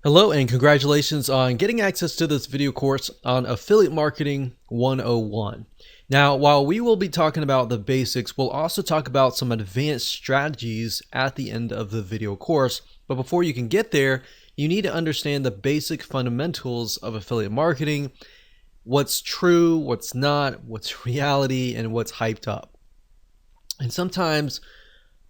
Hello and congratulations on getting access to this video course on Affiliate Marketing 101. Now, while we will be talking about the basics, we'll also talk about some advanced strategies at the end of the video course. But before you can get there, you need to understand the basic fundamentals of affiliate marketing, what's true, what's not, what's reality, and what's hyped up. And sometimes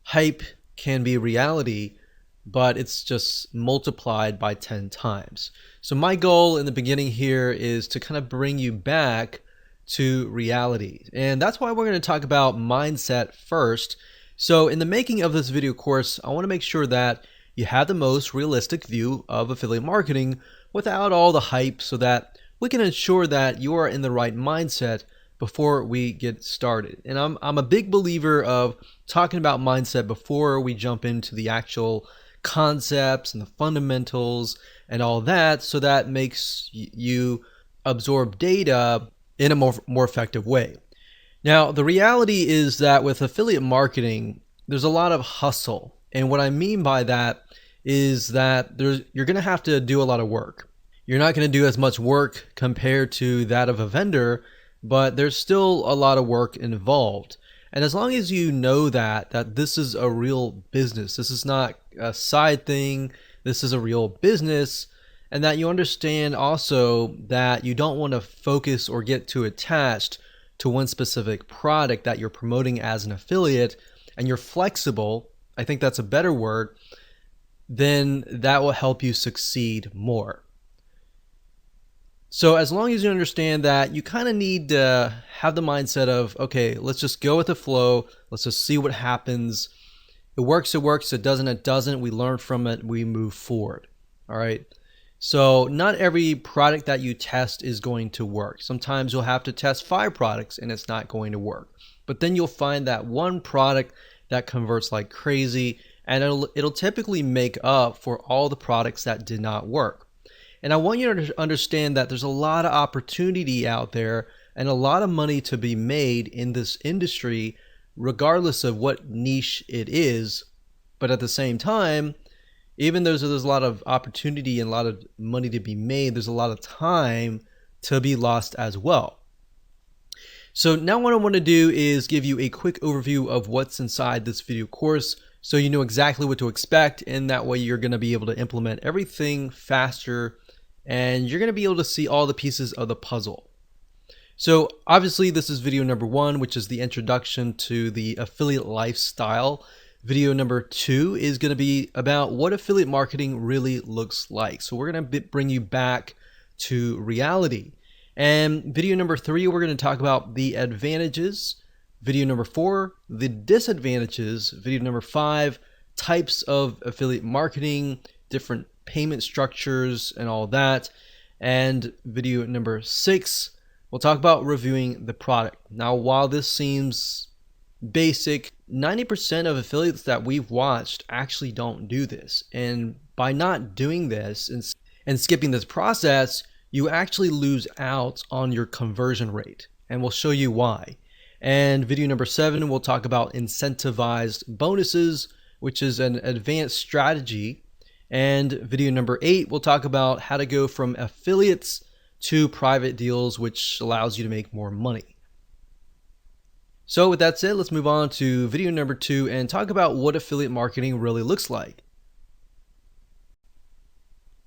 hype can be reality, but it's just multiplied by 10 times. So my goal in the beginning here is to kind of bring you back to reality. And that's why we're going to talk about mindset first. So in the making of this video course, I want to make sure that you have the most realistic view of affiliate marketing without all the hype, so that we can ensure that you are in the right mindset before we get started. And I'm a big believer of talking about mindset before we jump into the actual concepts and the fundamentals and all that, so that makes you absorb data in a more effective way. Now, the reality is that with affiliate marketing, there's a lot of hustle. And what I mean by that is that you're going to have to do a lot of work. You're not going to do as much work compared to that of a vendor, but there's still a lot of work involved. And as long as you know that this is a real business, this is not a side thing, this is a real business, and that you understand also that you don't want to focus or get too attached to one specific product that you're promoting as an affiliate, and you're flexible, I think that's a better word, then that will help you succeed more. So as long as you understand that, you kind of need to have the mindset of, okay, let's just go with the flow. Let's just see what happens. It works, it doesn't. We learn from it, we move forward. All right. So not every product that you test is going to work. Sometimes you'll have to test 5 products and it's not going to work. But then you'll find that one product that converts like crazy, and it'll typically make up for all the products that did not work. And I want you to understand that there's a lot of opportunity out there and a lot of money to be made in this industry, regardless of what niche it is. But at the same time, even though there's a lot of opportunity and a lot of money to be made, there's a lot of time to be lost as well. So now what I want to do is give you a quick overview of what's inside this video course, so you know exactly what to expect, and that way you're going to be able to implement everything faster, and you're going to be able to see all the pieces of the puzzle. So obviously this is video number 1, which is the introduction to the affiliate lifestyle. Video number 2 is going to be about what affiliate marketing really looks like. So we're going to bring you back to reality. And video number 3, we're going to talk about the advantages. Video number 4, the disadvantages. Video number 5, types of affiliate marketing, different payment structures and all that. And video number 6, we'll talk about reviewing the product. Now, while this seems basic, 90% of affiliates that we've watched actually don't do this. And by not doing this and skipping this process, you actually lose out on your conversion rate. And we'll show you why. And video number 7, we'll talk about incentivized bonuses, which is an advanced strategy. And video number 8, we'll talk about how to go from affiliates to private deals, which allows you to make more money. So with that said, let's move on to video number 2 and talk about what affiliate marketing really looks like.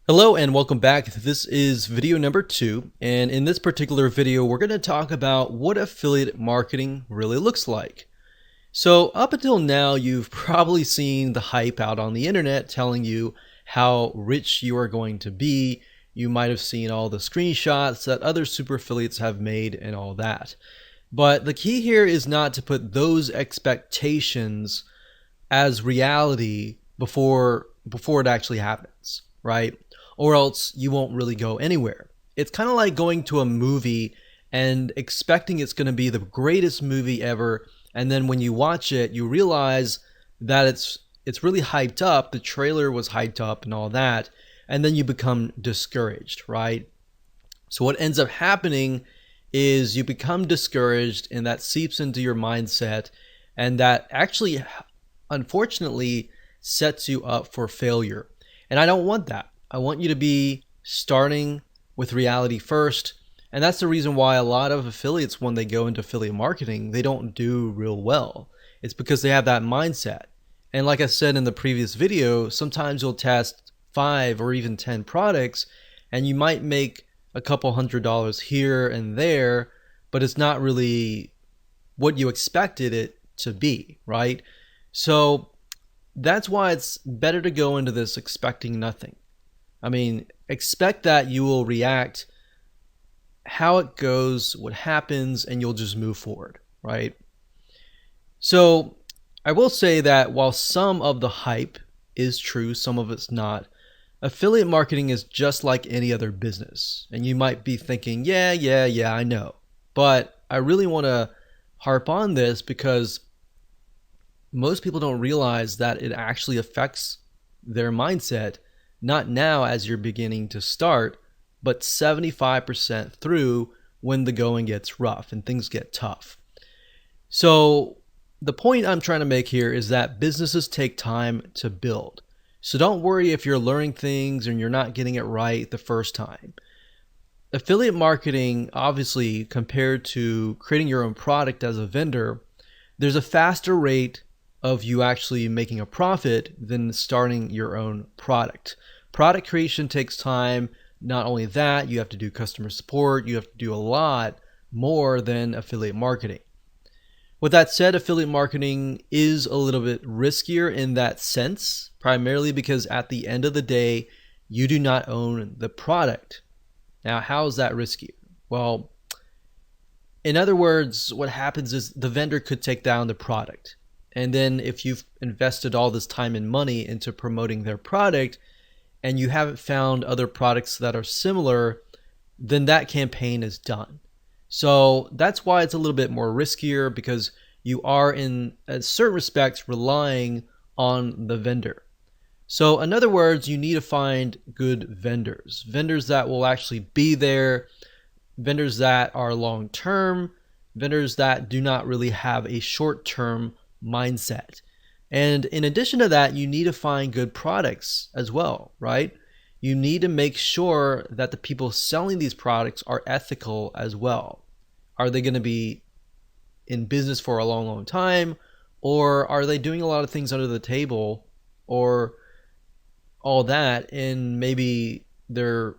Hello and welcome back. This is video number 2, and in this particular video, we're going to talk about what affiliate marketing really looks like. So up until now, you've probably seen the hype out on the internet telling you how rich you are going to be. You might have seen all the screenshots that other super affiliates have made and all that. But the key here is not to put those expectations as reality before it actually happens, right? Or else you won't really go anywhere. It's kind of like going to a movie and expecting it's going to be the greatest movie ever, and then when you watch it, you realize that it's really hyped up, the trailer was hyped up and all that, and then you become discouraged, right? So what ends up happening is you become discouraged, and that seeps into your mindset, and that actually, unfortunately, sets you up for failure. And I don't want that. I want you to be starting with reality first. And that's the reason why a lot of affiliates, when they go into affiliate marketing, they don't do real well. It's because they have that mindset. And like I said in the previous video, sometimes you'll test 5 or even 10 products and you might make a couple $100 here and there, but it's not really what you expected it to be, right? So that's why it's better to go into this expecting nothing. I mean, expect that you will react how it goes, what happens, and you'll just move forward, right? So I will say that while some of the hype is true, some of it's not, affiliate marketing is just like any other business. And you might be thinking, yeah, I know. But I really want to harp on this because most people don't realize that it actually affects their mindset, not now as you're beginning to start, but 75% through when the going gets rough and things get tough. So the point I'm trying to make here is that businesses take time to build. So don't worry if you're learning things and you're not getting it right the first time. Affiliate marketing, obviously, compared to creating your own product as a vendor, there's a faster rate of you actually making a profit than starting your own product. Product creation takes time. Not only that, you have to do customer support. You have to do a lot more than affiliate marketing. With that said, affiliate marketing is a little bit riskier in that sense, primarily because at the end of the day, you do not own the product. Now, how is that riskier? Well, in other words, what happens is the vendor could take down the product. And then if you've invested all this time and money into promoting their product and you haven't found other products that are similar, then that campaign is done. So that's why it's a little bit more riskier, because you are in a certain respects relying on the vendor. So in other words, you need to find good vendors that will actually be there, vendors that are long-term, vendors that do not really have a short-term mindset. And in addition to that, you need to find good products as well, right? You need to make sure that the people selling these products are ethical as well. Are they going to be in business for a long, long time? Or are they doing a lot of things under the table or all that, and maybe they're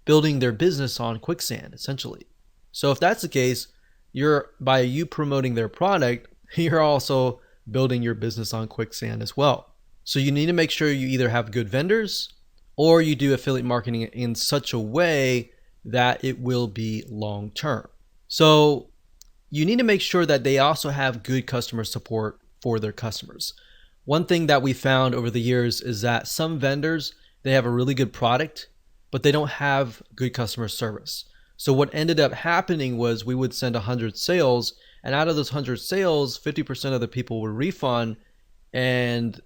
building their business on quicksand, essentially? So if that's the case, by you promoting their product, you're also building your business on quicksand as well. So you need to make sure you either have good vendors or you do affiliate marketing in such a way that it will be long term. So you need to make sure that they also have good customer support for their customers. One thing that we found over the years is that some vendors, they have a really good product, but they don't have good customer service. So what ended up happening was we would send 100 sales, and out of those 100 sales, 50% of the people would refund, and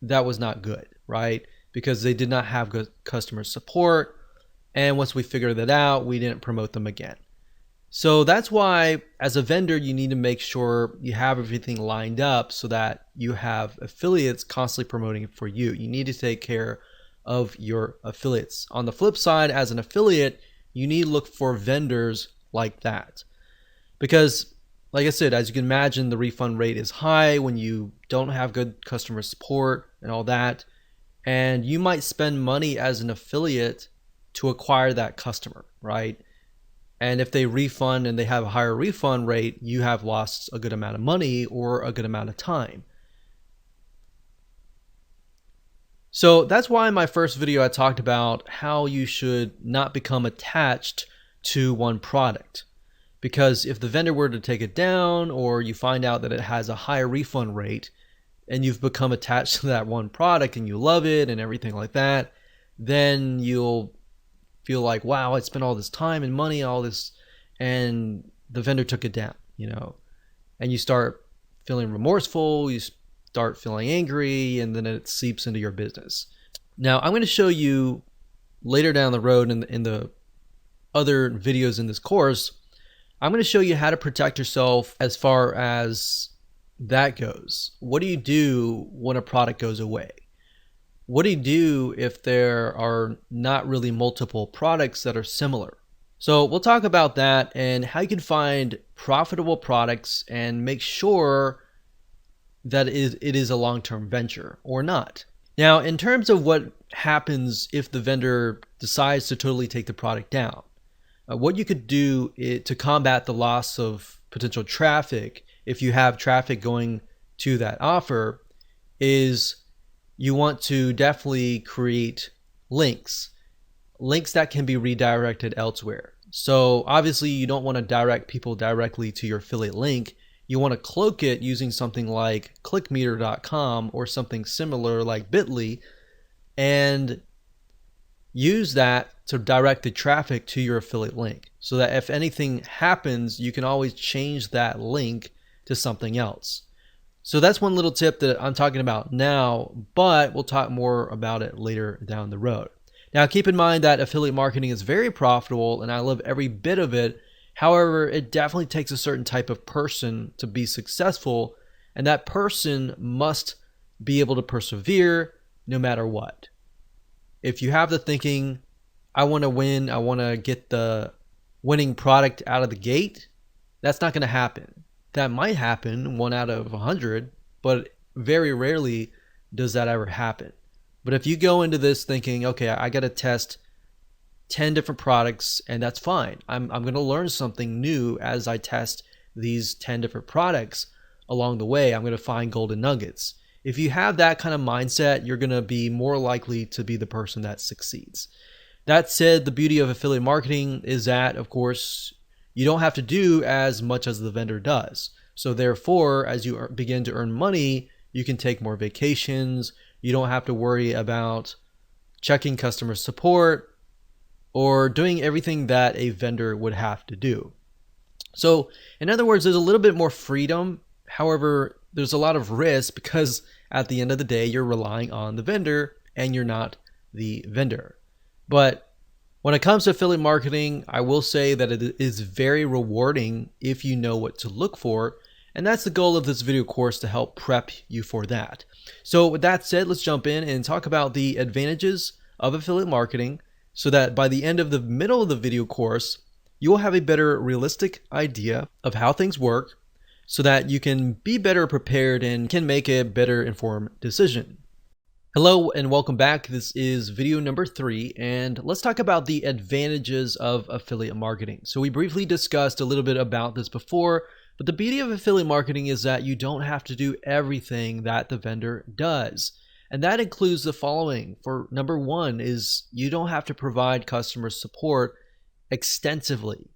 that was not good, right? Because they did not have good customer support. And once we figured that out, we didn't promote them again. So that's why as a vendor, you need to make sure you have everything lined up so that you have affiliates constantly promoting it for you. You need to take care of your affiliates. On the flip side, as an affiliate, you need to look for vendors like that. Because like I said, as you can imagine, the refund rate is high when you don't have good customer support and all that. And you might spend money as an affiliate to acquire that customer, right? And if they refund and they have a higher refund rate, you have lost a good amount of money or a good amount of time. So that's why in my first video I talked about how you should not become attached to one product. Because if the vendor were to take it down, or you find out that it has a higher refund rate and you've become attached to that one product and you love it and everything like that, then you'll feel like, wow, I spent all this time and money, all this, and the vendor took it down, and you start feeling remorseful, you start feeling angry, and then it seeps into your business. Now, I'm going to show you later down the road in the other videos in this course, I'm going to show you how to protect yourself as far as that goes. What do you do when a product goes away? what do you do if there are not really multiple products that are similar? So we'll talk about that and how you can find profitable products and make sure that it is a long-term venture or not. Now, in terms of what happens if the vendor decides to totally take the product down, what you could do to combat the loss of potential traffic, if you have traffic going to that offer, is you want to definitely create links that can be redirected elsewhere. So obviously you don't want to direct people directly to your affiliate link. You want to cloak it using something like clickmeter.com or something similar like Bitly, and use that to direct the traffic to your affiliate link, so that if anything happens, you can always change that link to something else. So that's one little tip that I'm talking about now, but we'll talk more about it later down the road. Now, keep in mind that affiliate marketing is very profitable and I love every bit of it. However, it definitely takes a certain type of person to be successful, and that person must be able to persevere no matter what. If you have the thinking, I want to win, I want to get the winning product out of the gate, that's not going to happen. That might happen 1 out of 100, but very rarely does that ever happen. But if you go into this thinking, okay, I got to test 10 different products and that's fine. I'm going to learn something new as I test these 10 different products along the way. I'm going to find golden nuggets. If you have that kind of mindset, you're going to be more likely to be the person that succeeds. That said, the beauty of affiliate marketing is that, of course, you don't have to do as much as the vendor does. So therefore, as you begin to earn money, you can take more vacations. You don't have to worry about checking customer support or doing everything that a vendor would have to do. So in other words, there's a little bit more freedom. However, there's a lot of risk because at the end of the day, you're relying on the vendor and you're not the vendor. But when it comes to affiliate marketing, I will say that it is very rewarding if you know what to look for. And that's the goal of this video course, to help prep you for that. So with that said, let's jump in and talk about the advantages of affiliate marketing, so that by the end of the middle of the video course, you will have a better realistic idea of how things work, so that you can be better prepared and can make a better informed decision. Hello and welcome back. This is video number 3, and let's talk about the advantages of affiliate marketing. So we briefly discussed a little bit about this before, but the beauty of affiliate marketing is that you don't have to do everything that the vendor does. And that includes the following. For number 1 is you don't have to provide customer support extensively.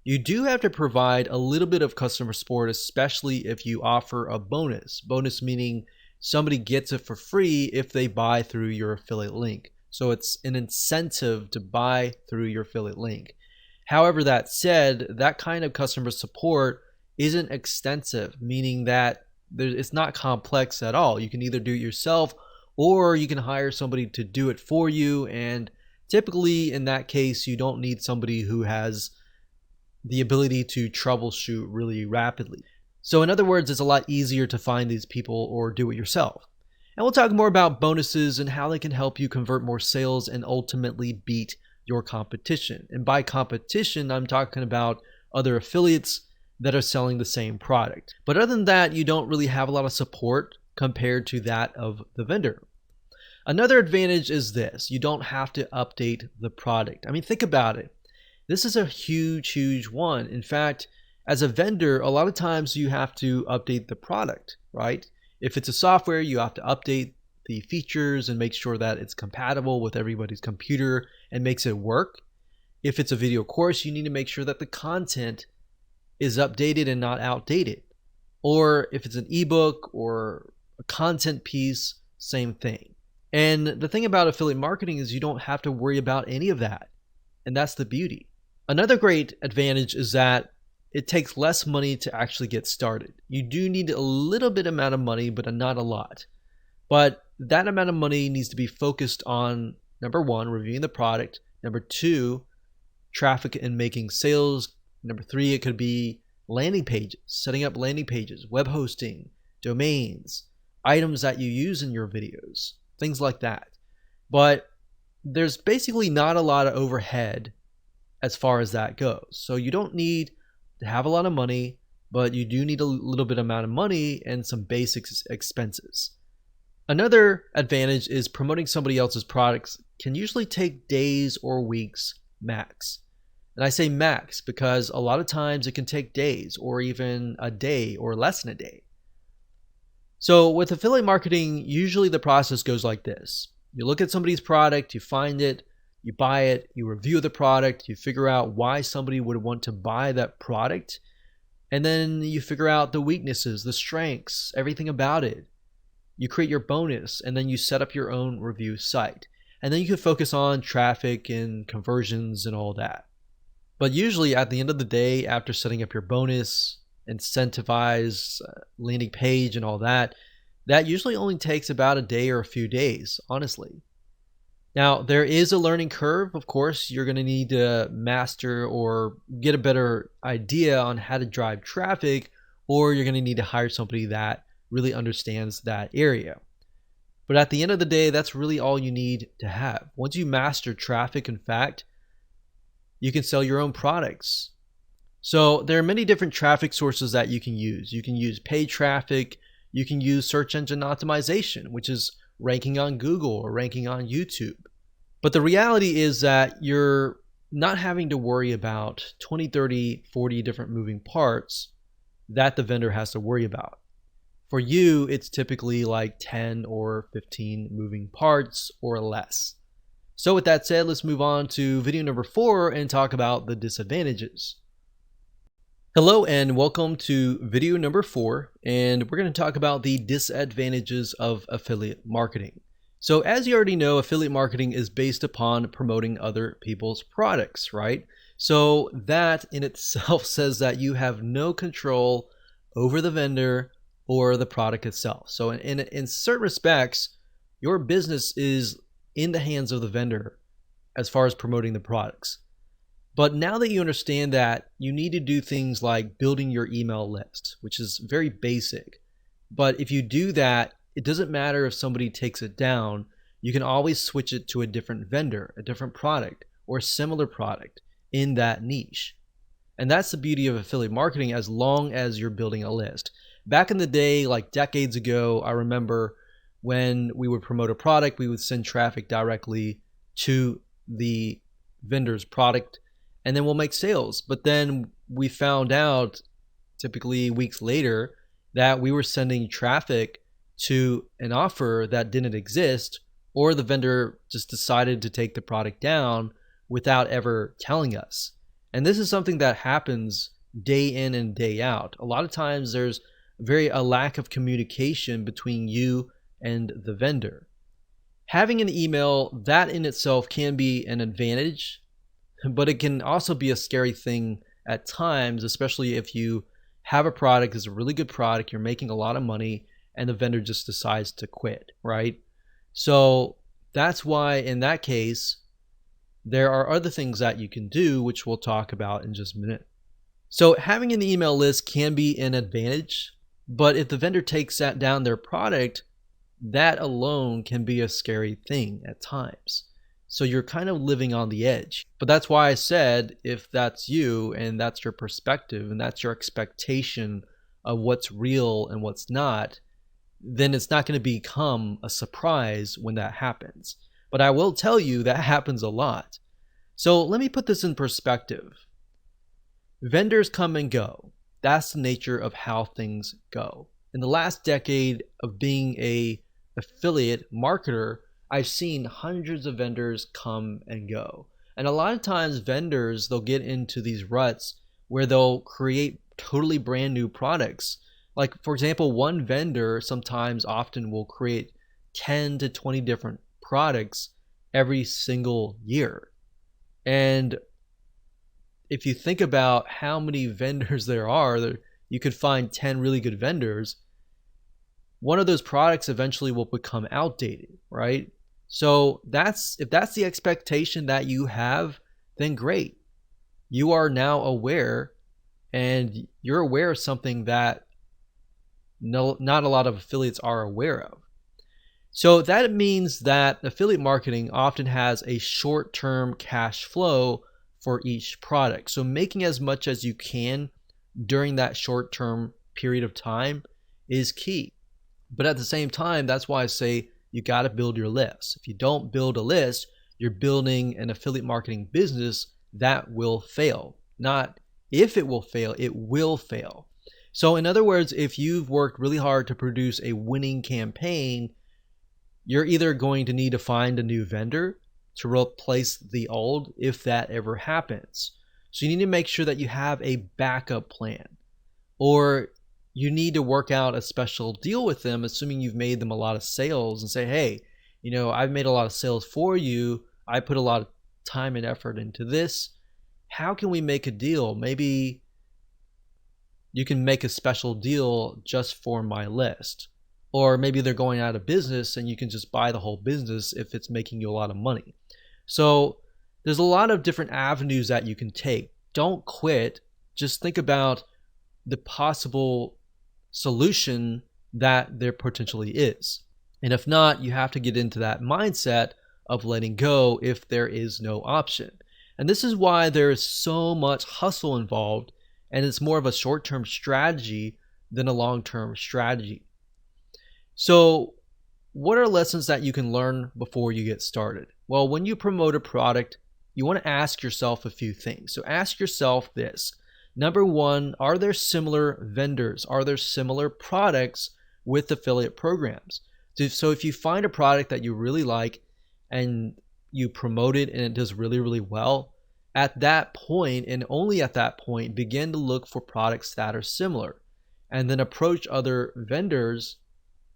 You do have to provide a little bit of customer support, especially if you offer a bonus. Bonus meaning somebody gets it for free if they buy through your affiliate link. So it's an incentive to buy through your affiliate link. However, that said, that kind of customer support isn't extensive, meaning that it's not complex at all. You can either do it yourself or you can hire somebody to do it for you. And typically in that case, you don't need somebody who has the ability to troubleshoot really rapidly. So in other words, it's a lot easier to find these people or do it yourself. And we'll talk more about bonuses and how they can help you convert more sales and ultimately beat your competition. And by competition, I'm talking about other affiliates that are selling the same product. But other than that, you don't really have a lot of support compared to that of the vendor. Another advantage is this: you don't have to update the product. I mean, think about it. This is a huge one. In fact, as a vendor, a lot of times you have to update the product, right? If it's a software, you have to update the features and make sure that it's compatible with everybody's computer and makes it work. If it's a video course, you need to make sure that the content is updated and not outdated. Or if it's an ebook or a content piece, same thing. And the thing about affiliate marketing is you don't have to worry about any of that. And that's the beauty. Another great advantage is that it takes less money to actually get started. You do need a little bit amount of money, but not a lot. But that amount of money needs to be focused on, number 1, reviewing the product. Number 2, traffic and making sales. Number 3, it could be landing pages, setting up landing pages, web hosting, domains, items that you use in your videos, things like that. But there's basically not a lot of overhead as far as that goes. So you don't need to have a lot of money, but you do need a little bit amount of money and some basic expenses. Another advantage is promoting somebody else's products can usually take days or weeks max. And I say max because a lot of times it can take days or even a day or less than a day. So with affiliate marketing, usually the process goes like this. You look at somebody's product, you find it, you buy it, you review the product, you figure out why somebody would want to buy that product, and then you figure out the weaknesses, the strengths, everything about it. You create your bonus, and then you set up your own review site. And then you can focus on traffic and conversions and all that. But usually at the end of the day, after setting up your bonus, incentivize, landing page and all that, that usually only takes about a day or a few days, honestly. Now, there is a learning curve. Of course, you're going to need to master or get a better idea on how to drive traffic, or you're going to need to hire somebody that really understands that area. But at the end of the day, that's really all you need to have. Once you master traffic, in fact, you can sell your own products. So there are many different traffic sources that you can use. You can use paid traffic. You can use search engine optimization, which is ranking on Google or ranking on YouTube. But the reality is that you're not having to worry about 20, 30, 40 different moving parts that the vendor has to worry about. For you, it's typically like 10 or 15 moving parts or less. So with that said, let's move on to video number 4 and talk about the disadvantages. Hello and welcome to video number 4, and we're going to talk about the disadvantages of affiliate marketing. So as you already know, affiliate marketing is based upon promoting other people's products, right? So that in itself says that you have no control over the vendor or the product itself. So in certain respects, your business is in the hands of the vendor as far as promoting the products. But now that you understand that, you need to do things like building your email list, which is very basic. But if you do that, it doesn't matter if somebody takes it down. You can always switch it to a different vendor, a different product, or a similar product in that niche. And that's the beauty of affiliate marketing as long as you're building a list. Back in the day, like decades ago, I remember when we would promote a product, we would send traffic directly to the vendor's product, and then we'll make sales. But then we found out, typically weeks later, that we were sending traffic to an offer that didn't exist, or the vendor just decided to take the product down without ever telling us. And this is something that happens day in and day out. A lot of times there's a lack of communication between you and the vendor. Having an email, that in itself can be an advantage, but it can also be a scary thing at times, especially if you have a product, it's a really good product, you're making a lot of money, and the vendor just decides to quit, right? So that's why in that case, there are other things that you can do, which we'll talk about in just a minute. So having an email list can be an advantage, but if the vendor takes that down their product, that alone can be a scary thing at times. So you're kind of living on the edge. But that's why I said, if that's you and that's your perspective and that's your expectation of what's real and what's not, then it's not going to become a surprise when that happens. But I will tell you that happens a lot. So let me put this in perspective. Vendors come and go. That's the nature of how things go. In the last decade of being an affiliate marketer, I've seen hundreds of vendors come and go. And a lot of times vendors, they'll get into these ruts where they'll create totally brand new products. Like, for example, one vendor often will create 10 to 20 different products every single year. And if you think about how many vendors there are, you could find 10 really good vendors. One of those products eventually will become outdated, right? So if that's the expectation that you have, then great. You are now aware, and you're aware of something that not a lot of affiliates are aware of. So that means that affiliate marketing often has a short-term cash flow for each product. So making as much as you can during that short-term period of time is key. But at the same time, that's why I say you got to build your list. If you don't build a list, you're building an affiliate marketing business that will fail. Not if it will fail, it will fail. So in other words, if you've worked really hard to produce a winning campaign, you're either going to need to find a new vendor to replace the old if that ever happens. So you need to make sure that you have a backup plan, or you need to work out a special deal with them, assuming you've made them a lot of sales, and say, hey, I've made a lot of sales for you. I put a lot of time and effort into this. How can we make a deal? Maybe you can make a special deal just for my list. Or maybe they're going out of business and you can just buy the whole business if it's making you a lot of money. So there's a lot of different avenues that you can take. Don't quit. Just think about the possible solution that there potentially is. And if not, you have to get into that mindset of letting go if there is no option. And this is why there is so much hustle involved, and it's more of a short-term strategy than a long-term strategy. So what are lessons that you can learn before you get started? Well, when you promote a product, you want to ask yourself a few things. So ask yourself this. Number one, are there similar vendors? Are there similar products with affiliate programs? So if you find a product that you really like and you promote it and it does really, really well, at that point, and only at that point, begin to look for products that are similar, and then approach other vendors,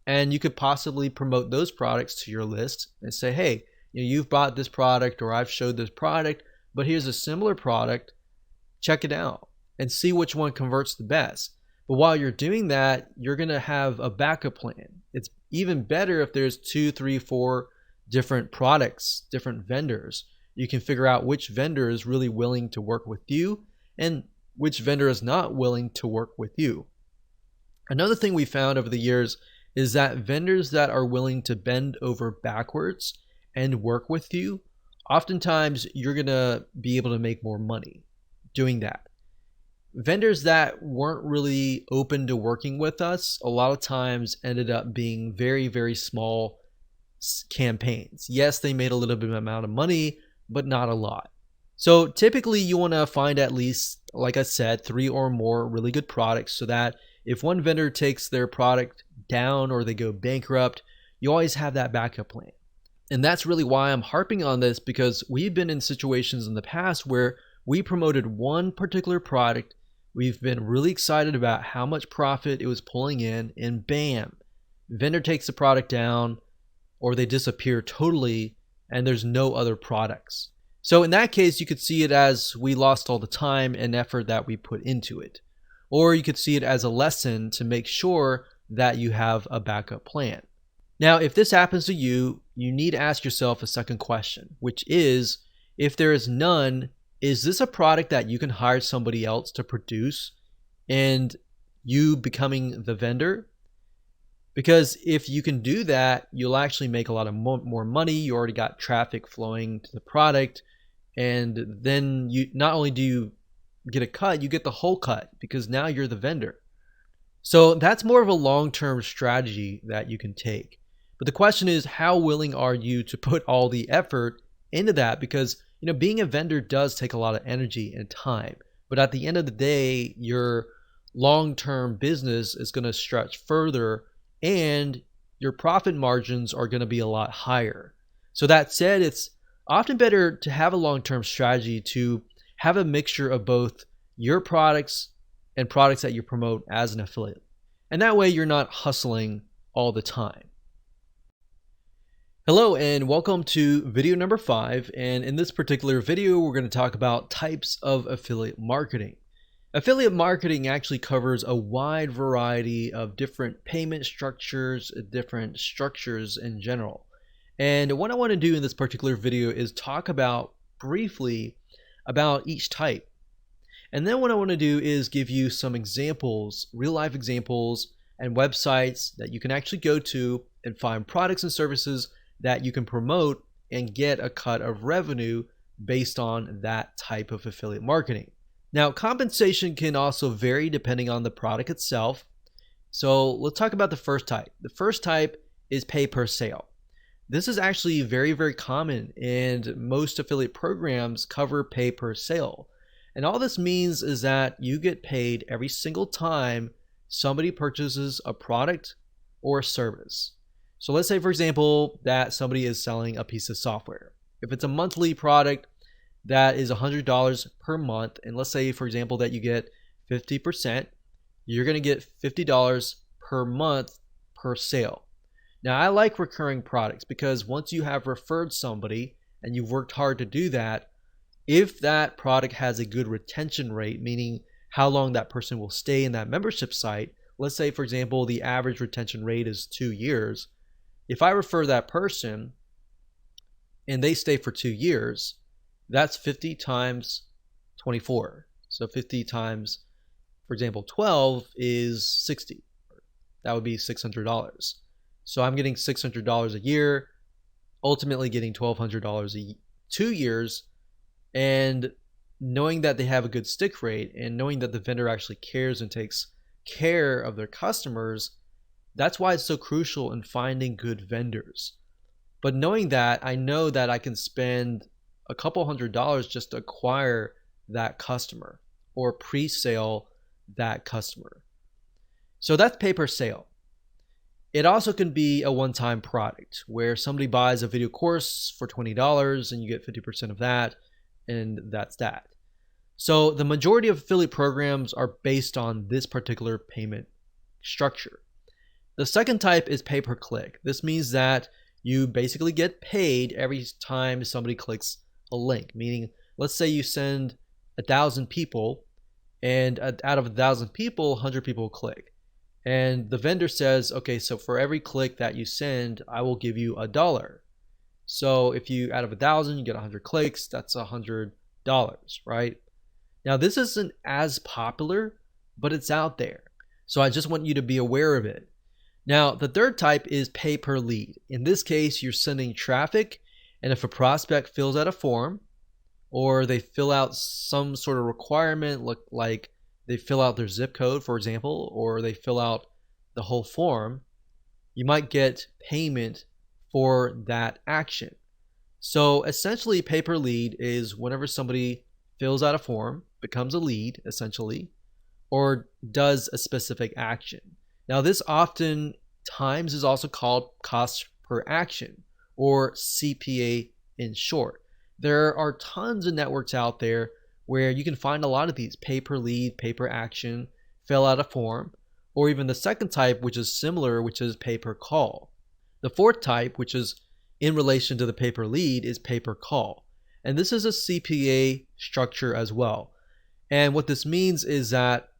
and you could possibly promote those products to your list and say, hey, you've bought this product, or I've showed this product, but here's a similar product, check it out and see which one converts the best. But while you're doing that, you're going to have a backup plan. It's even better if there's 2, 3, 4 different products, different vendors. You can figure out which vendor is really willing to work with you and which vendor is not willing to work with you. Another thing we found over the years is that vendors that are willing to bend over backwards and work with you, oftentimes you're going to be able to make more money doing that. Vendors that weren't really open to working with us a lot of times ended up being very, very small campaigns. Yes, they made a little bit of amount of money, but not a lot. So typically you want to find at least, like I said, 3 or more really good products, so that if one vendor takes their product down or they go bankrupt, you always have that backup plan. And that's really why I'm harping on this, because we've been in situations in the past where we promoted one particular product. We've been really excited about how much profit it was pulling in, and bam, vendor takes the product down, or they disappear totally, and there's no other products. So in that case, you could see it as we lost all the time and effort that we put into it. Or you could see it as a lesson to make sure that you have a backup plan. Now, if this happens to you, you need to ask yourself a second question, which is, if there is none, is this a product that you can hire somebody else to produce and you becoming the vendor? Because if you can do that, you'll actually make a lot of more money. You already got traffic flowing to the product, and then you not only do you get a cut, you get the whole cut, because now you're the vendor. So that's more of a long-term strategy that you can take. But the question is, how willing are you to put all the effort into that? Because being a vendor does take a lot of energy and time. But at the end of the day, your long-term business is going to stretch further, and your profit margins are going to be a lot higher. So that said, it's often better to have a long-term strategy, to have a mixture of both your products and products that you promote as an affiliate. And that way you're not hustling all the time. Hello and welcome to video number 5. And in this particular video, we're going to talk about types of affiliate marketing. Affiliate marketing actually covers a wide variety of different payment structures, different structures in general. And what I want to do in this particular video is talk about briefly about each type. And then what I want to do is give you some examples, real life examples and websites that you can actually go to and find products and services that you can promote and get a cut of revenue based on that type of affiliate marketing. Now, compensation can also vary depending on the product itself. So let's talk about the first type. The first type is pay per sale. This is actually very, very common, and most affiliate programs cover pay per sale. And all this means is that you get paid every single time somebody purchases a product or a service. So let's say, for example, that somebody is selling a piece of software. If it's a monthly product, that is $100 per month. And let's say, for example, that you get 50%, you're going to get $50 per month per sale. Now, I like recurring products because once you have referred somebody and you've worked hard to do that, if that product has a good retention rate, meaning how long that person will stay in that membership site, let's say, for example, the average retention rate is 2 years. If I refer that person and they stay for 2 years, that's 50 times 24. So 50 times, for example, 12 is 60. That would be $600. So I'm getting $600 a year, ultimately getting $1,200 2 years, and knowing that they have a good stick rate and knowing that the vendor actually cares and takes care of their customers, that's why it's so crucial in finding good vendors. But knowing that, I know that I can spend a couple $100s just to acquire that customer or pre-sale that customer. So that's pay per sale. It also can be a one-time product where somebody buys a video course for $20 and you get 50% of that, and that's that. So the majority of affiliate programs are based on this particular payment structure. The second type is pay per click. This means that you basically get paid every time somebody clicks a link, meaning let's say you send 1,000 people and out of 1,000 people, 100 people click. And the vendor says, okay, so for every click that you send, I will give you $1. So if you, out of 1,000, you get 100 clicks, that's $100, right? Now this isn't as popular, but it's out there. So I just want you to be aware of it. Now, the third type is pay per lead. In this case, you're sending traffic, and if a prospect fills out a form or they fill out some sort of requirement, like they fill out their zip code, for example, or they fill out the whole form, you might get payment for that action. So essentially, pay per lead is whenever somebody fills out a form, becomes a lead, essentially, or does a specific action. Now, this often times is also called cost per action, or CPA in short. There are tons of networks out there where you can find a lot of these: pay per lead, pay per action, fill out a form, or even the second type, which is similar, which is pay per call. The fourth type, which is in relation to the pay per lead, is pay per call. And this is a CPA structure as well. And what this means is that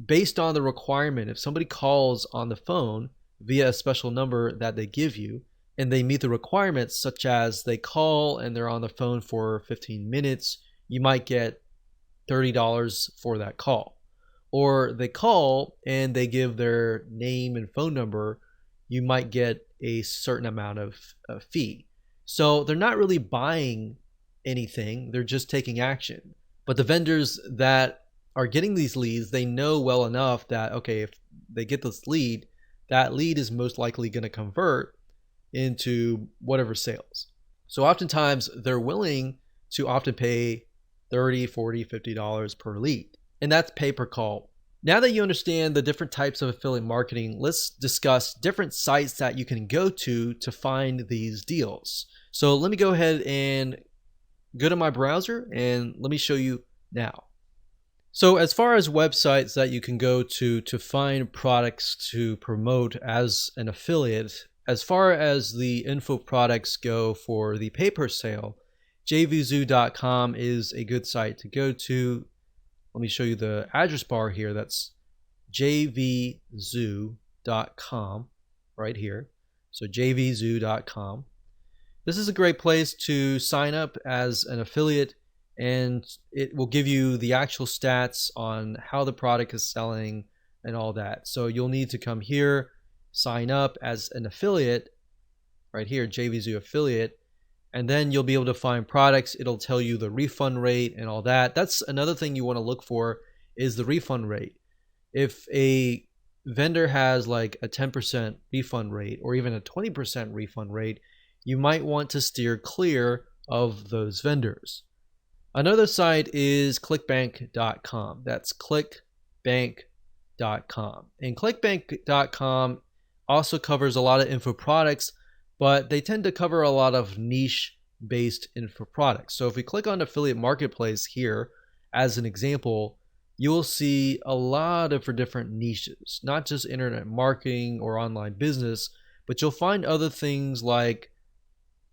based on the requirement, if somebody calls on the phone via a special number that they give you, and they meet the requirements, such as they call and they're on the phone for 15 minutes, you might get $30 for that call. Or they call and they give their name and phone number, you might get a certain amount of fee. So they're not really buying anything, they're just taking action. But the vendors that are getting these leads, they know well enough that, okay, if they get this lead, that lead is most likely going to convert into whatever sales. So oftentimes they're willing to often pay $30, $40, $50 per lead. And that's pay per call. Now that you understand the different types of affiliate marketing, let's discuss different sites that you can go to find these deals. So let me go ahead and go to my browser and let me show you now. So as far as websites that you can go to find products to promote as an affiliate, as far as the info products go for the pay per sale, jvzoo.com is a good site to go to. Let me show you the address bar here. That's jvzoo.com right here. So jvzoo.com. This is a great place to sign up as an affiliate, and it will give you the actual stats on how the product is selling, and all that. So you'll need to come here, sign up as an affiliate right here, JVZoo affiliate, and then you'll be able to find products. It'll tell you the refund rate and all that. That's another thing you want to look for, is the refund rate. If a vendor has like a 10% refund rate or even a 20% refund rate, you might want to steer clear of those vendors. Another site is clickbank.com. That's clickbank.com. And clickbank.com also covers a lot of info products, but they tend to cover a lot of niche based info products. So if we click on affiliate marketplace here as an example, you'll see a lot of different niches, not just internet marketing or online business, but you'll find other things like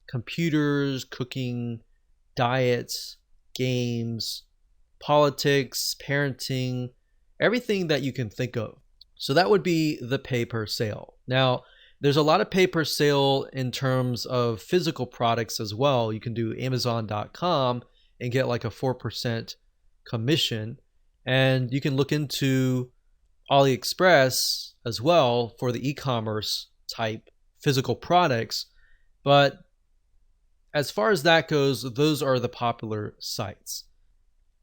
computers, cooking, diets, games, politics, parenting, everything that you can think of. So that would be the pay per sale. Now, there's a lot of pay per sale in terms of physical products as well. You can do Amazon.com and get like a 4% commission. And you can look into AliExpress as well for the e-commerce type physical products. But as far as that goes, those are the popular sites.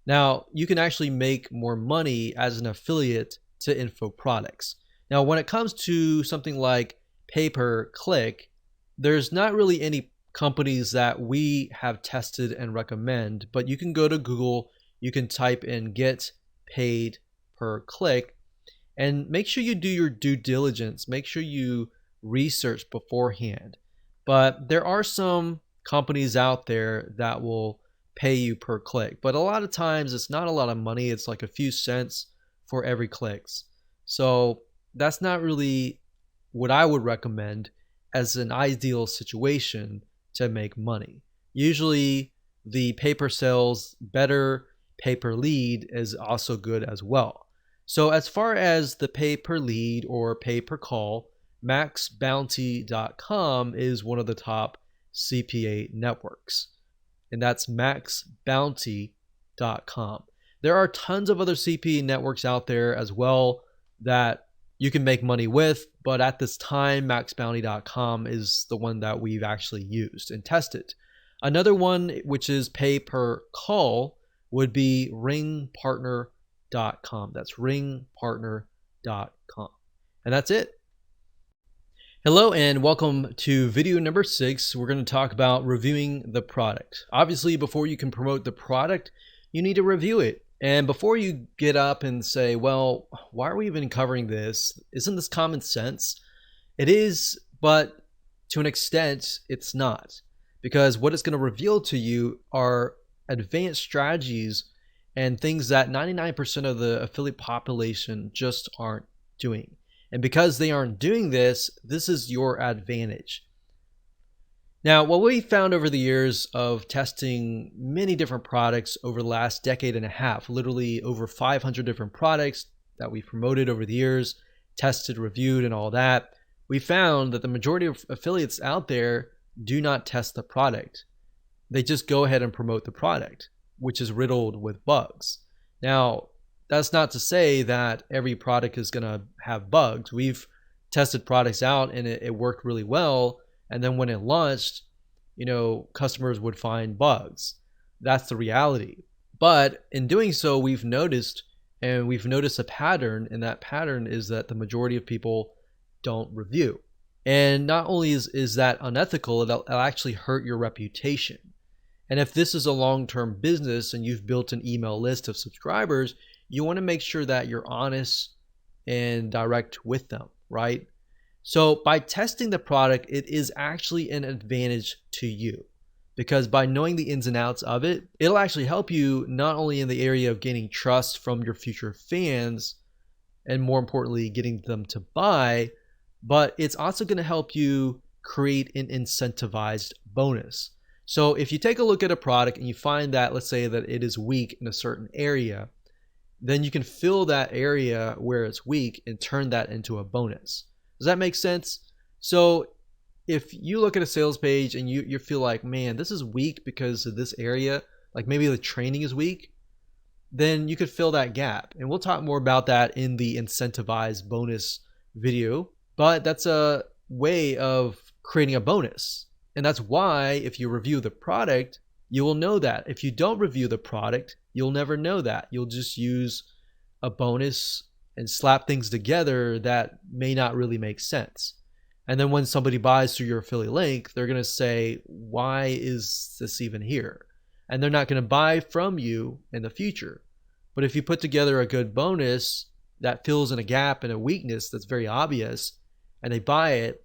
Now, you can actually make more money as an affiliate to info products. Now, when it comes to something like pay-per-click, there's not really any companies that we have tested and recommend, but you can go to Google, you can type in get paid per click, and make sure you do your due diligence. Make sure you research beforehand. But there are some companies out there that will pay you per click, but a lot of times it's not a lot of money. It's like a few cents for every clicks. So that's not really what I would recommend as an ideal situation to make money. Usually the pay per sales, better pay per lead is also good as well. So as far as the pay per lead or pay per call, maxbounty.com is one of the top CPA networks, and that's maxbounty.com. There are tons of other CPA networks out there as well that you can make money with, but at this time, maxbounty.com is the one that we've actually used and tested. Another one, which is pay per call, would be ringpartner.com. That's ringpartner.com. And that's it. Hello and welcome to video number 6. We're going to talk about reviewing the product. Obviously, before you can promote the product, you need to review it. And before you get up and say, well, why are we even covering this? Isn't this common sense? It is, but to an extent, it's not. Because what it's going to reveal to you are advanced strategies and things that 99% of the affiliate population just aren't doing. And because they aren't doing this, this is your advantage. Now, what we found over the years of testing many different products over the last decade and a half, literally over 500 different products that we promoted over the years, tested, reviewed, and all that, we found that the majority of affiliates out there do not test the product. They just go ahead and promote the product, which is riddled with bugs. Now, that's not to say that every product is going to have bugs. We've tested products out and it worked really well. And then when it launched, customers would find bugs. That's the reality. But in doing so, we've noticed a pattern, and that pattern is that the majority of people don't review. And not only is that unethical, it'll actually hurt your reputation. And if this is a long-term business and you've built an email list of subscribers, you want to make sure that you're honest and direct with them, right? So by testing the product, it is actually an advantage to you, because by knowing the ins and outs of it, it'll actually help you not only in the area of gaining trust from your future fans, and more importantly, getting them to buy, but it's also going to help you create an incentivized bonus. So if you take a look at a product and you find that, let's say that it is weak in a certain area, then you can fill that area where it's weak and turn that into a bonus. Does that make sense? So if you look at a sales page and you feel like, man, this is weak because of this area, like maybe the training is weak, then you could fill that gap. And we'll talk more about that in the incentivized bonus video, but that's a way of creating a bonus. And that's why if you review the product, you will know that. If you don't review the product, you'll never know that. You'll just use a bonus and slap things together that may not really make sense. And then when somebody buys through your affiliate link, they're going to say, why is this even here? And they're not going to buy from you in the future. But if you put together a good bonus that fills in a gap and a weakness that's very obvious, and they buy it,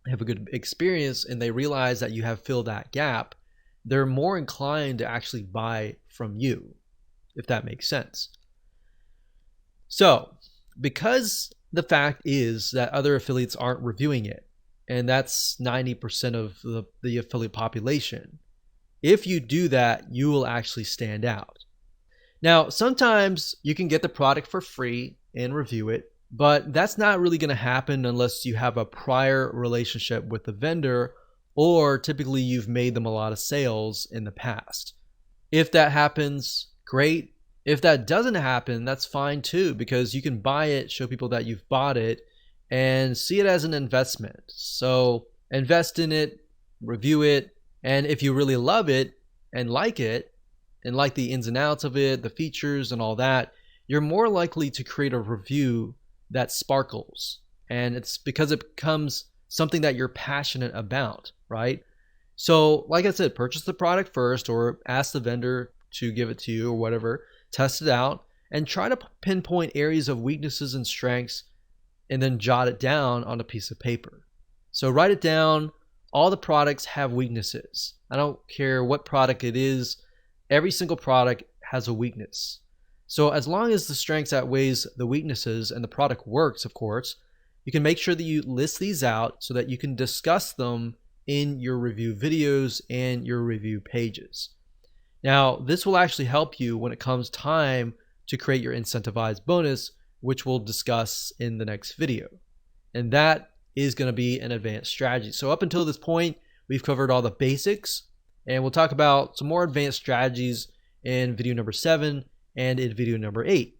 have a good experience, and they realize that you have filled that gap, they're more inclined to actually buy from you, if that makes sense. So, because the fact is that other affiliates aren't reviewing it, and that's 90% of the affiliate population, if you do that, you will actually stand out. Now, sometimes you can get the product for free and review it, but that's not really going to happen unless you have a prior relationship with the vendor, or typically you've made them a lot of sales in the past. If that happens, great. If that doesn't happen, that's fine too, because you can buy it, show people that you've bought it, and see it as an investment. So invest in it, review it, and if you really love it and like the ins and outs of it, the features and all that, you're more likely to create a review that sparkles. And it's because it becomes something that you're passionate about, right? So like I said, purchase the product first, or ask the vendor to give it to you or whatever, test it out, and try to pinpoint areas of weaknesses and strengths, and then jot it down on a piece of paper. So write it down. All the products have weaknesses. I don't care what product it is. Every single product has a weakness. So as long as the strengths outweighs the weaknesses and the product works, of course, you can make sure that you list these out so that you can discuss them in your review videos and your review pages. Now, this will actually help you when it comes time to create your incentivized bonus, which we'll discuss in the next video. And that is going to be an advanced strategy. So up until this point, we've covered all the basics, and we'll talk about some more advanced strategies in video number 7 and in video number 8.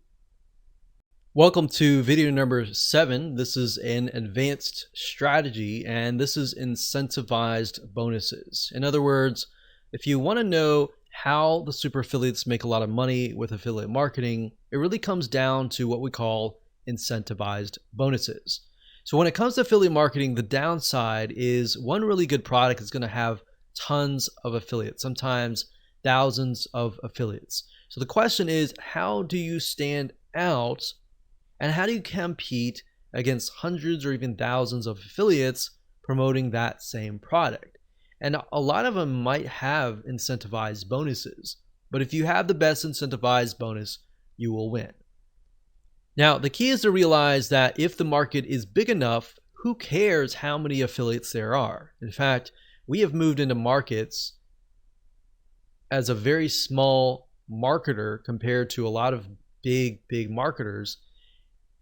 Welcome to video number 7. This is an advanced strategy, and this is incentivized bonuses. In other words, if you want to know how the super affiliates make a lot of money with affiliate marketing, it really comes down to what we call incentivized bonuses. So when it comes to affiliate marketing, the downside is one really good product is going to have tons of affiliates, sometimes thousands of affiliates. So the question is, how do you stand out, and how do you compete against hundreds or even thousands of affiliates promoting that same product? And a lot of them might have incentivized bonuses, but if you have the best incentivized bonus, you will win. Now, the key is to realize that if the market is big enough, who cares how many affiliates there are? In fact, we have moved into markets as a very small marketer compared to a lot of big marketers,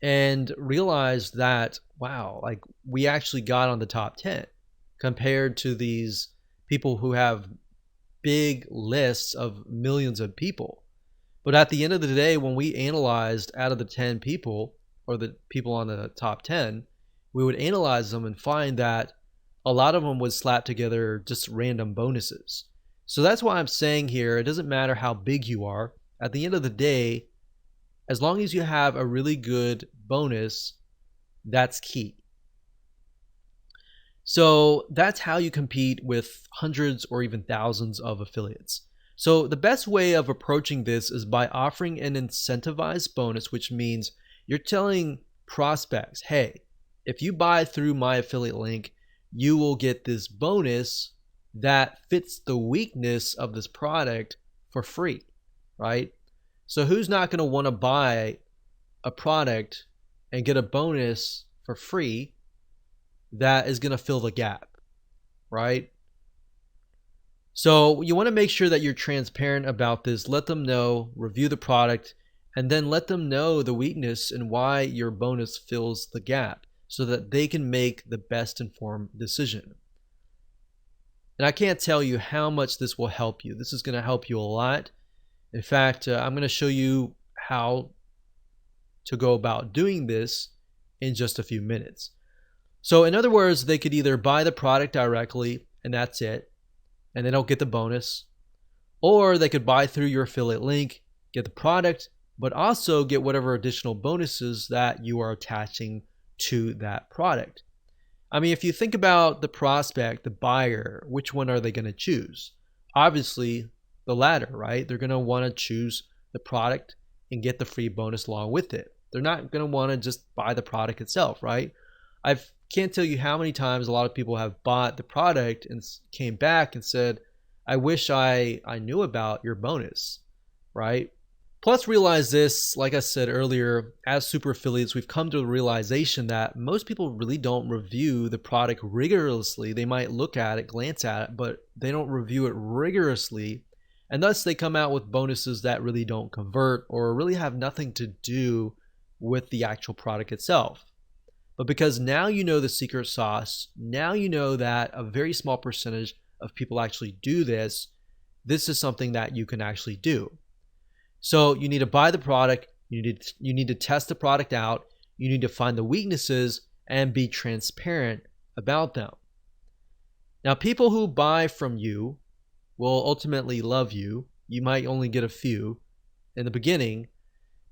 and realized that, wow, like we actually got on the top 10 compared to these people who have big lists of millions of people. But at the end of the day, when we analyzed out of the 10 people, or the people on the top 10, we would analyze them and find that a lot of them would slap together just random bonuses. So that's why I'm saying here, it doesn't matter how big you are. At the end of the day, as long as you have a really good bonus, that's key. So that's how you compete with hundreds or even thousands of affiliates. So the best way of approaching this is by offering an incentivized bonus, which means you're telling prospects, hey, if you buy through my affiliate link, you will get this bonus that fits the weakness of this product for free, right? So who's not going to want to buy a product and get a bonus for free that is going to fill the gap, right? So you want to make sure that you're transparent about this. Let them know, review the product, and then let them know the weakness and why your bonus fills the gap so that they can make the best informed decision. And I can't tell you how much this will help you. This is going to help you a lot. In fact, I'm going to show you how to go about doing this in just a few minutes. So in other words, they could either buy the product directly and that's it, and they don't get the bonus, or they could buy through your affiliate link, get the product, but also get whatever additional bonuses that you are attaching to that product. I mean, if you think about the prospect, the buyer, which one are they going to choose? Obviously, the latter, right? They're going to want to choose the product and get the free bonus along with it. They're not going to want to just buy the product itself, right? I can't tell you how many times a lot of people have bought the product and came back and said, I wish I knew about your bonus, right? Plus, realize this, like I said earlier, as super affiliates, we've come to the realization that most people really don't review the product rigorously. They might look at it, glance at it, but they don't review it rigorously. And thus, they come out with bonuses that really don't convert or really have nothing to do with the actual product itself. But because now you know the secret sauce, now you know that a very small percentage of people actually do this, this is something that you can actually do. So you need to buy the product, you need to test the product out, you need to find the weaknesses and be transparent about them. Now, people who buy from you will ultimately love you. You might only get a few in the beginning,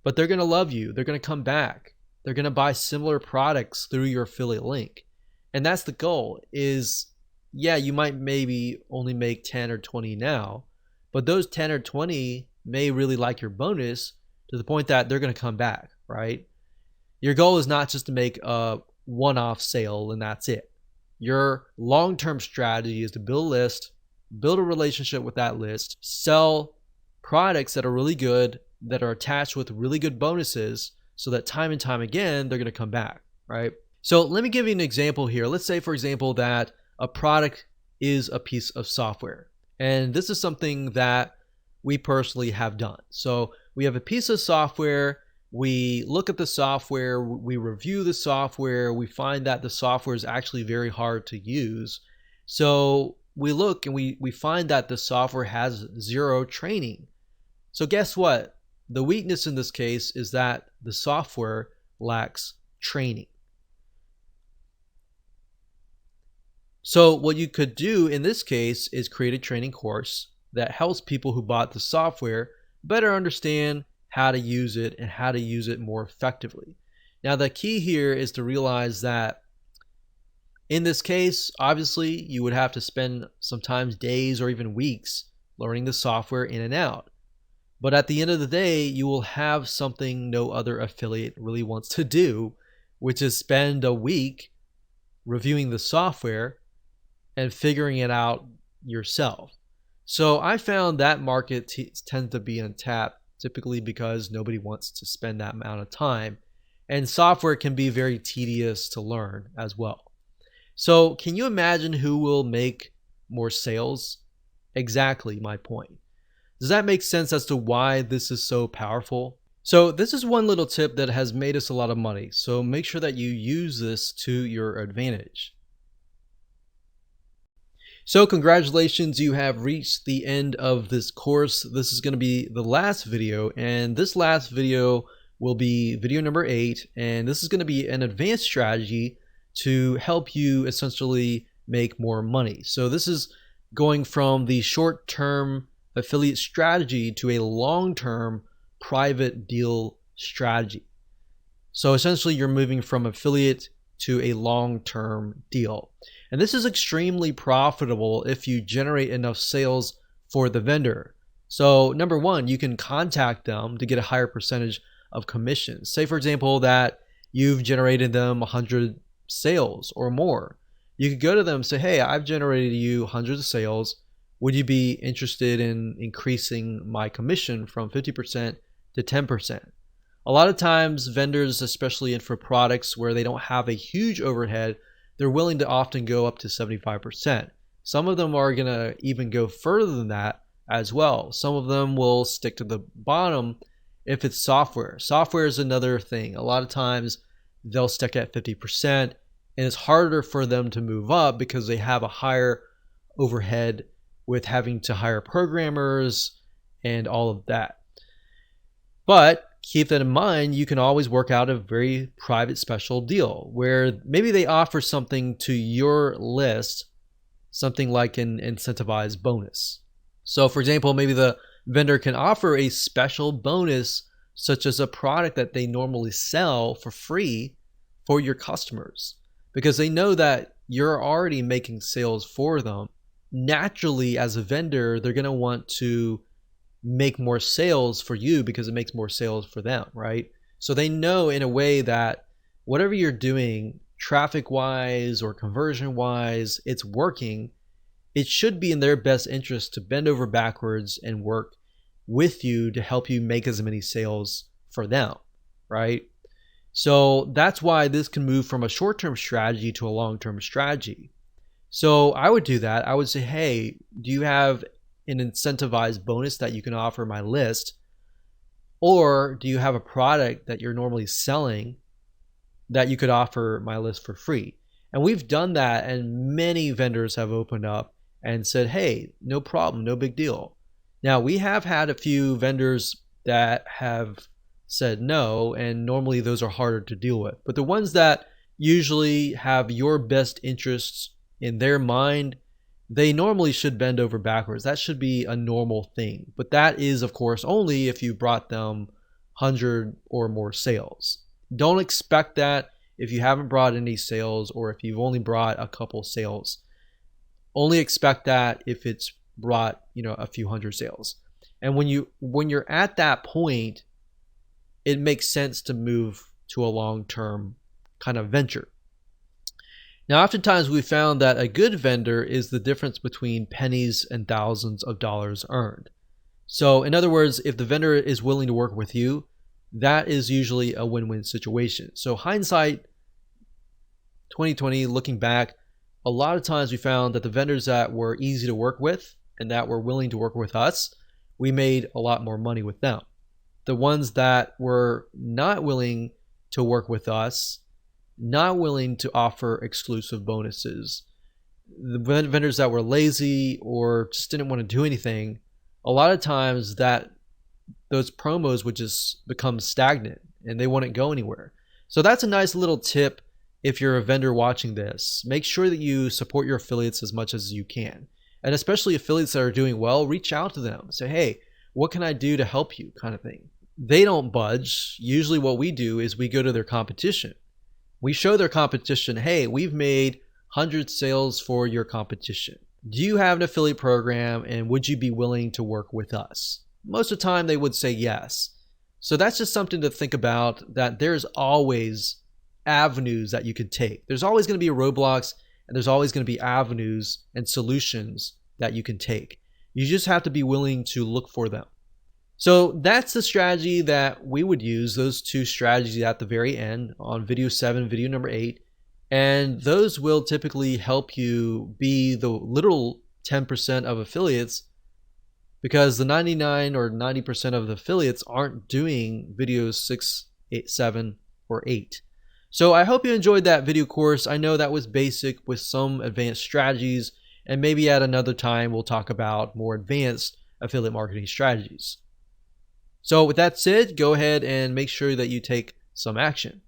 but they're going to love you. They're going to come back. They're going to buy similar products through your affiliate link. And that's the goal is, yeah, you might maybe only make 10 or 20 now, but those 10 or 20 may really like your bonus to the point that they're going to come back, right? Your goal is not just to make a one-off sale and that's it. Your long-term strategy is to build a list, build a relationship with that list, sell products that are really good, that are attached with really good bonuses, so that time and time again, they're going to come back, right? So let me give you an example here. Let's say, for example, that a product is a piece of software. And this is something that we personally have done. So we have a piece of software, we look at the software, we review the software, we find that the software is actually very hard to use. So we look and we find that the software has zero training. So guess what? The weakness in this case is that the software lacks training. So what you could do in this case is create a training course that helps people who bought the software better understand how to use it and how to use it more effectively. Now, the key here is to realize that in this case, obviously, you would have to spend sometimes days or even weeks learning the software in and out. But at the end of the day, you will have something no other affiliate really wants to do, which is spend a week reviewing the software and figuring it out yourself. So I found that market tends to be untapped, typically because nobody wants to spend that amount of time. And software can be very tedious to learn as well. So can you imagine who will make more sales? Exactly my point. Does that make sense as to why this is so powerful? So this is one little tip that has made us a lot of money. So make sure that you use this to your advantage. So congratulations, you have reached the end of this course. This is going to be the last video, and this last video will be video number 8, and this is going to be an advanced strategy to help you essentially make more money. So this is going from the short-term affiliate strategy to a long-term private deal strategy. So essentially you're moving from affiliate to a long-term deal. And this is extremely profitable if you generate enough sales for the vendor. So number one, you can contact them to get a higher percentage of commission. Say for example that you've generated them 100 sales or more. You could go to them and say, hey, I've generated you hundreds of sales. Would you be interested in increasing my commission from 50% to 10%? A lot of times vendors, especially for products where they don't have a huge overhead, they're willing to often go up to 75%. Some of them are going to even go further than that as well. Some of them will stick to the bottom if it's software. Software is another thing. A lot of times they'll stick at 50%, and it's harder for them to move up because they have a higher overhead with having to hire programmers and all of that. But keep that in mind, you can always work out a very private special deal where maybe they offer something to your list, something like an incentivized bonus. So for example, maybe the vendor can offer a special bonus such as a product that they normally sell for free for your customers because they know that you're already making sales for them. Naturally, as a vendor, they're going to want to make more sales for you because it makes more sales for them, right? So they know in a way that whatever you're doing, traffic wise or conversion wise, it's working. It should be in their best interest to bend over backwards and work with you to help you make as many sales for them, right? So that's why this can move from a short-term strategy to a long-term strategy. So I would do that. I would say, hey, do you have an incentivized bonus that you can offer my list? Or do you have a product that you're normally selling that you could offer my list for free? And we've done that, and many vendors have opened up and said, hey, no problem, no big deal. Now, we have had a few vendors that have said no, and normally those are harder to deal with. But the ones that usually have your best interests in their mind, they normally should bend over backwards. That should be a normal thing. But that is, of course, only if you brought them 100 or more sales. Don't expect that if you haven't brought any sales or if you've only brought a couple sales. Only expect that if it's brought, a few hundred sales. And when you're at that point, it makes sense to move to a long-term kind of venture. Now, oftentimes we found that a good vendor is the difference between pennies and thousands of dollars earned. So in other words, if the vendor is willing to work with you, that is usually a win-win situation. So hindsight 2020, looking back, a lot of times we found that the vendors that were easy to work with and that were willing to work with us, we made a lot more money with them. The ones that were not willing to work with us, not willing to offer exclusive bonuses, the vendors that were lazy or just didn't want to do anything, a lot of times that those promos would just become stagnant and they wouldn't go anywhere. So that's a nice little tip if you're a vendor watching this. Make sure that you support your affiliates as much as you can. And especially affiliates that are doing well, reach out to them. Say, hey, what can I do to help you, kind of thing. They don't budge. Usually what we do is we go to their competition. We show their competition, hey, we've made 100 sales for your competition. Do you have an affiliate program and would you be willing to work with us? Most of the time they would say yes. So that's just something to think about, that there's always avenues that you could take. There's always going to be roadblocks and there's always going to be avenues and solutions that you can take. You just have to be willing to look for them. So that's the strategy that we would use, those two strategies at the very end on video 7, video number 8. And those will typically help you be the literal 10% of affiliates, because the 99 or 90% of the affiliates aren't doing videos 6, 8, 7, or 8. So I hope you enjoyed that video course. I know that was basic with some advanced strategies, and maybe at another time we'll talk about more advanced affiliate marketing strategies. So with that said, go ahead and make sure that you take some action.